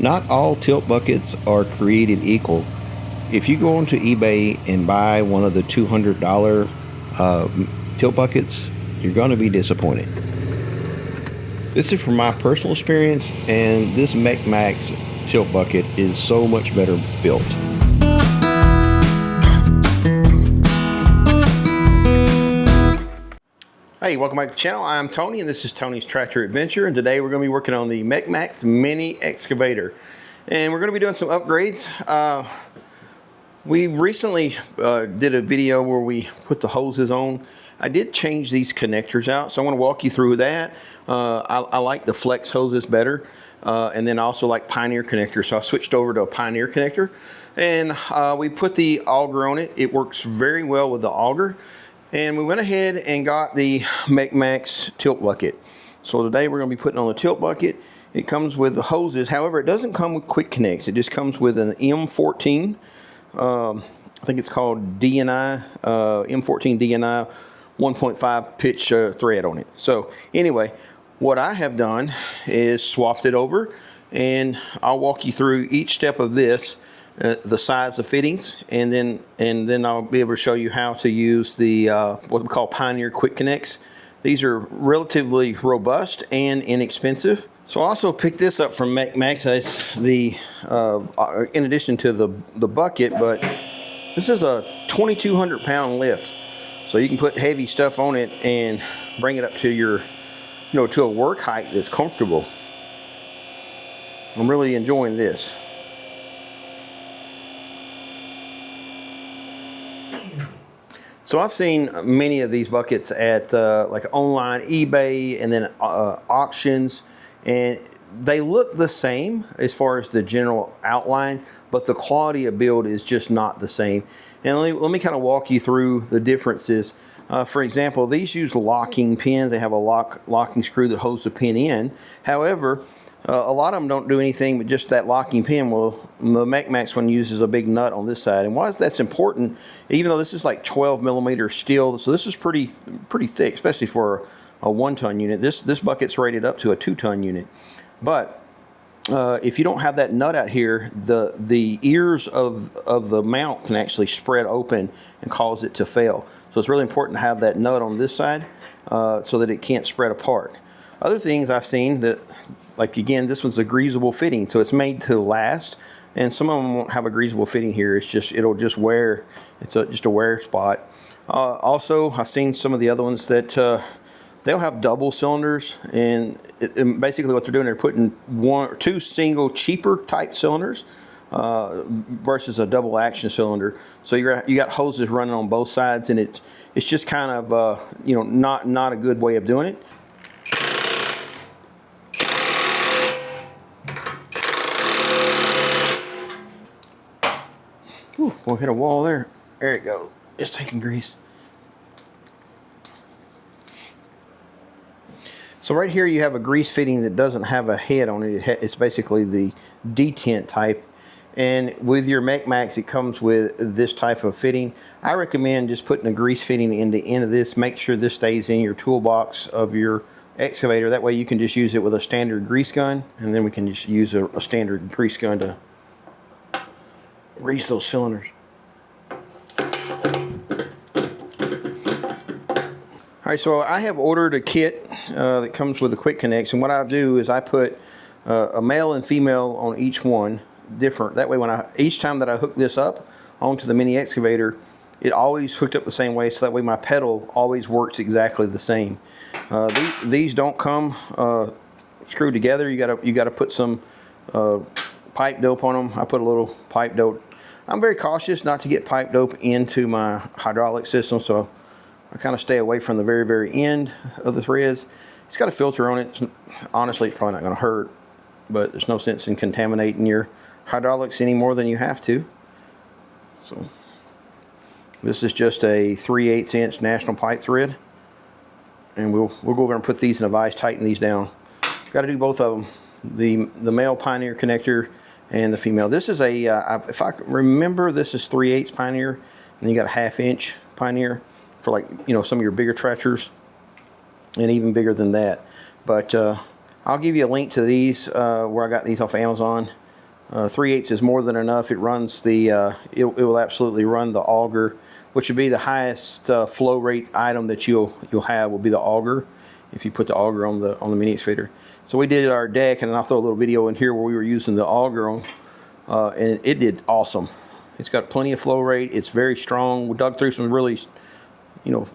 Not all tilt buckets are created equal. If you go onto eBay and buy one of the $200 tilt buckets, you're going to be disappointed. This is from my personal experience, and this MechMaxx tilt bucket is so much better built. Hey, welcome back to the channel. I'm Tony, and this is Tony's Tractor Adventure, and today we're going to be working on the MechMaxx mini excavator, and we're going to be doing some upgrades. We recently did a video where we put the hoses on. I did change these connectors out, so I want to walk you through that. I like the flex hoses better, and then I also like Pioneer connectors, so I switched over to a Pioneer connector, and we put the auger on it. It works very well with the auger. And we went ahead and got the MechMaxx tilt bucket. So today we're going to be putting on the tilt bucket. It comes with the hoses. However, it doesn't come with quick connects. It just comes with an M14. I think it's called DNI, M14 DNI 1.5 pitch thread on it. So anyway, what I have done is swapped it over, and I'll walk you through each step of this. The size of fittings, and then I'll be able to show you how to use the what we call Pioneer Quick Connects. These are relatively robust and inexpensive. So I also picked this up from MechMaxx as the in addition to the bucket, but this is a 2,200 pound lift, so you can put heavy stuff on it and bring it up to your, to a work height that's comfortable. I'm really enjoying this. So I've seen many of these buckets at like online, eBay, and then auctions, and they look the same as far as the general outline, but the quality of build is just not the same. And let me kind of walk you through the differences. For example, these use locking pins. They have a locking screw that holds the pin in. However, a lot of them don't do anything but just that locking pin. Well, the MechMaxx one uses a big nut on this side, and why is that's important? Even though this is like 12 millimeter steel, so this is pretty thick, especially for a 1-ton unit. This bucket's rated up to a 2-ton unit. But if you don't have that nut out here, the ears of the mount can actually spread open and cause it to fail. So it's really important to have that nut on this side so that it can't spread apart. Other things I've seen that, like again, this one's a greasable fitting, so it's made to last. And some of them won't have a greasable fitting here. It'll just wear. It's just a wear spot. Also, I've seen some of the other ones that they'll have double cylinders, and basically what they're doing, they're putting 1 or 2 single cheaper type cylinders versus a double action cylinder. So you got hoses running on both sides, and it's just kind of not a good way of doing it. Ooh, we'll hit a wall there. There it goes. It's taking grease. So right here you have a grease fitting that doesn't have a head on it. It's basically the detent type. And with your MechMaxx, it comes with this type of fitting. I recommend just putting a grease fitting in the end of this. Make sure this stays in your toolbox of your excavator. That way you can just use it with a standard grease gun, and then we can just use a standard grease gun to grease those cylinders. Alright, so I have ordered a kit that comes with the quick connects, and what I do is I put a male and female on each one, different. That way each time that I hook this up onto the mini excavator, it always hooked up the same way, so that way my pedal always works exactly the same. These don't come screwed together. You gotta put some pipe dope on them. I put a little pipe dope. I'm very cautious not to get pipe dope into my hydraulic system, so I kind of stay away from the very, very end of the threads. It's got a filter on it. Honestly, it's probably not going to hurt, but there's no sense in contaminating your hydraulics any more than you have to. So this is just a 3/8 inch national pipe thread, and we'll go over and put these in a vise, tighten these down. Got to do both of them. The male Pioneer connector and the female. This is a, if I remember, this is 3/8 Pioneer, and you got a 1/2 inch Pioneer for, like, some of your bigger tractors, and even bigger than that. But I'll give you a link to these where I got these off Amazon. 3/8 is more than enough. It runs the, it will absolutely run the auger, which would be the highest flow rate item that you'll have will be the auger, if you put the auger on the mini excavator. So we did our deck, and I'll throw a little video in here where we were using the auger on, and it did awesome. It's got plenty of flow rate. It's very strong. We dug through some really, some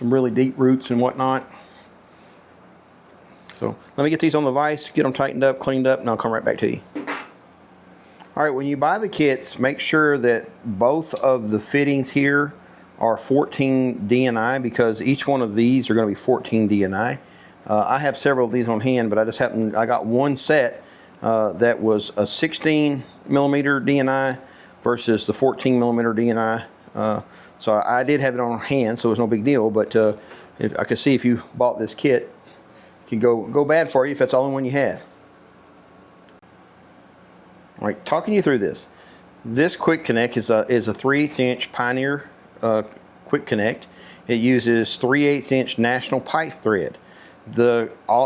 really deep roots and whatnot. So let me get these on the vise, get them tightened up, cleaned up, and I'll come right back to you. All right, when you buy the kits, make sure that both of the fittings here are 14 DNI, because each one of these are going to be 14 DNI. I have several of these on hand, but I got one set that was a 16 millimeter DNI versus the 14 millimeter DNI. So I did have it on hand, so it was no big deal. But if I could see, if you bought this kit, it could go bad for you if that's the only one you had. All right, talking you through this. This quick connect is a 3/8 inch Pioneer quick connect. It uses 3/8 inch national pipe thread.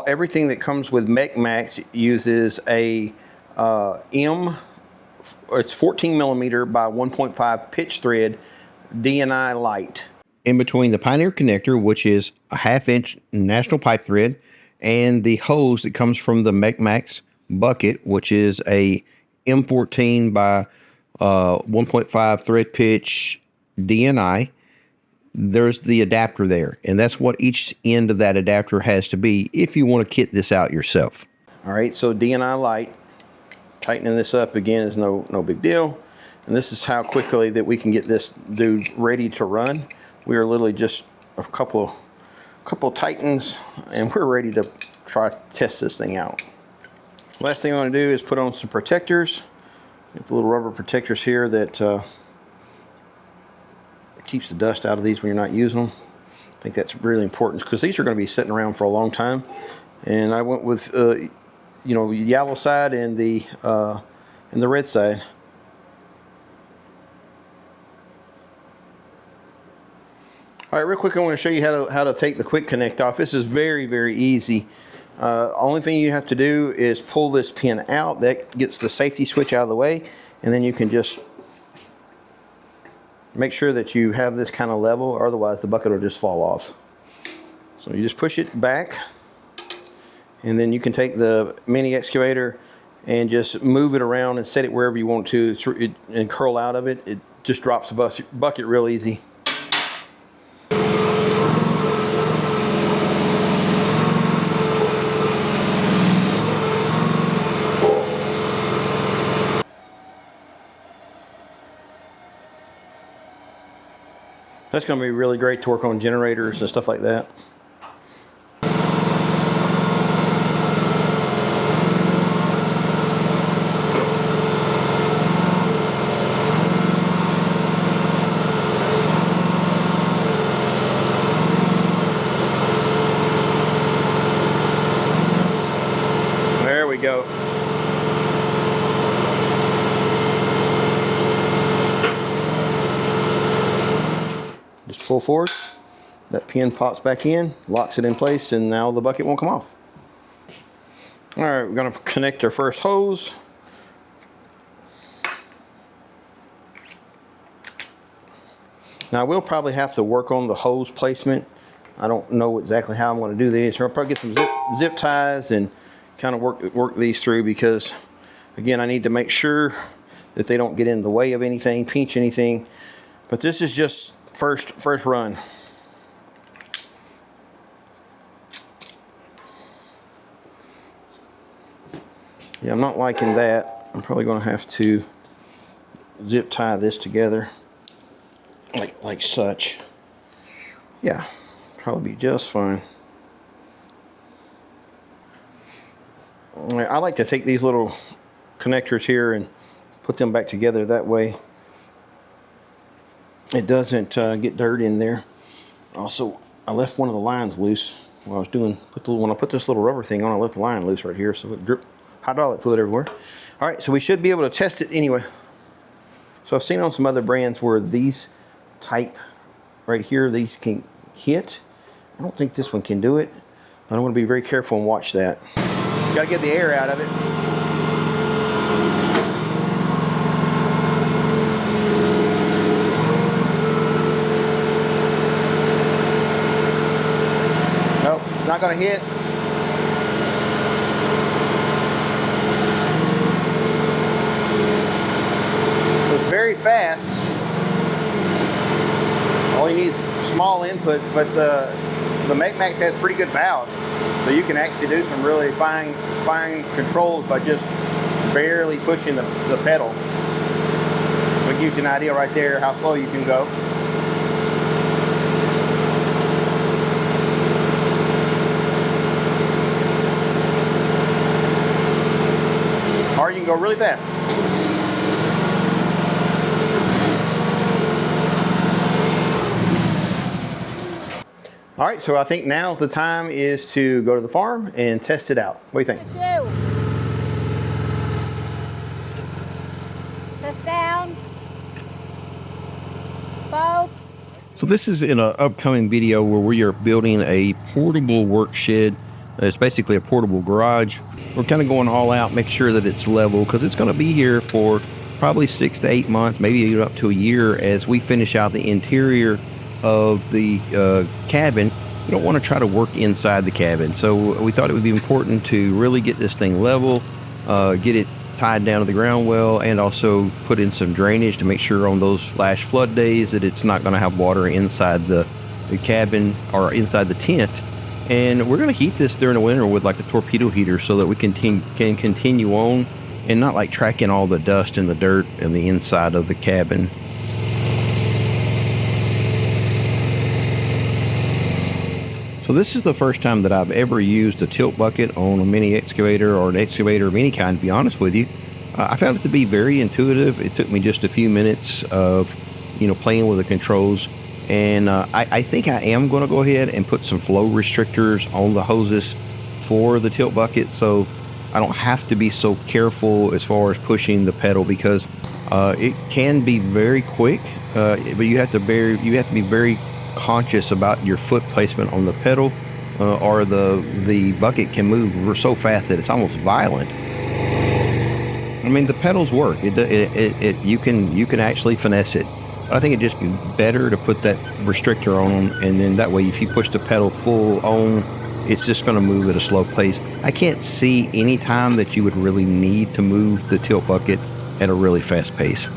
Everything that comes with MechMaxx uses a it's 14 millimeter by 1.5 pitch thread DNI light. In between the Pioneer connector, which is a 1/2 inch national pipe thread, and the hose that comes from the MechMaxx bucket, which is a M14 by 1.5 thread pitch DNI, there's the adapter there, and that's what each end of that adapter has to be if you want to kit this out yourself. All right, so DNI light, tightening this up again is no big deal, and this is how quickly that we can get this dude ready to run. We are literally just a couple tightens, and we're ready to try to test this thing out. Last thing I'm going to do is put on some protectors. It's little rubber protectors here that keeps the dust out of these when you're not using them. I think that's really important, because these are going to be sitting around for a long time. And I went with yellow side and the red side. All right, real quick, I want to show you how to take the quick connect off. This is very easy. Only thing you have to do is pull this pin out. That gets the safety switch out of the way, and then you can just make sure that you have this kind of level, or otherwise the bucket will just fall off. So you just push it back, and then you can take the mini excavator and just move it around and set it wherever you want to and curl out of it. It just drops the bucket real easy. That's going to be really great to work on generators and stuff like that. There we go. Just pull forward, that pin pops back in, locks it in place, and now the bucket won't come off. All right, we're going to connect our first hose. Now I will probably have to work on the hose placement. I don't know exactly how I'm going to do this. I'll probably get some zip ties and kind of work these through, because again, I need to make sure that they don't get in the way of anything, pinch anything. But this is just first run. Yeah, I'm not liking that. I'm probably going to have to zip tie this together like such. Yeah, probably be just fine. I like to take these little connectors here and put them back together. That way it doesn't get dirt in there. Also, I left one of the lines loose when I was doing, when I put this little rubber thing on, I left the line loose right here, so it dripped hydraulic fluid everywhere. All right, so we should be able to test it anyway. So I've seen on some other brands where these type right here, these can hit. I don't think this one can do it, but I'm going to be very careful and watch that. Got to get the air out of it. not going to hit. So it's very fast. All you need is small inputs, but the MechMaxx has pretty good valves. So you can actually do some really fine controls by just barely pushing the pedal. So it gives you an idea right there how slow you can go. Or you can go really fast. All right, so I think now the time is to go to the farm and test it out. What do you think? Press down. Both. So this is in an upcoming video where we are building a portable work shed. It's basically a portable garage. We're kind of going all out, make sure that it's level, because it's going to be here for probably 6 to 8 months, maybe even up to a year as we finish out the interior of the cabin. We don't want to try to work inside the cabin, so we thought it would be important to really get this thing level, get it tied down to the ground well, and also put in some drainage to make sure on those flash flood days that it's not going to have water inside the cabin or inside the tent. And we're going to heat this during the winter with like a torpedo heater so that we can continue on and not like tracking all the dust and the dirt in the inside of the cabin. So this is the first time that I've ever used a tilt bucket on a mini excavator or an excavator of any kind, to be honest with you. I found it to be very intuitive. It took me just a few minutes of, playing with the controls. And I think I am going to go ahead and put some flow restrictors on the hoses for the tilt bucket, so I don't have to be so careful as far as pushing the pedal, because it can be very quick, but you have to be very conscious about your foot placement on the pedal, or the bucket can move so fast that it's almost violent. I mean, the pedals work. You can actually finesse it. I think it'd just be better to put that restrictor on them, and then that way if you push the pedal full on, it's just going to move at a slow pace. I can't see any time that you would really need to move the tilt bucket at a really fast pace.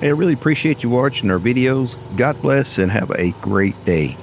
I really appreciate you watching our videos. God bless and have a great day.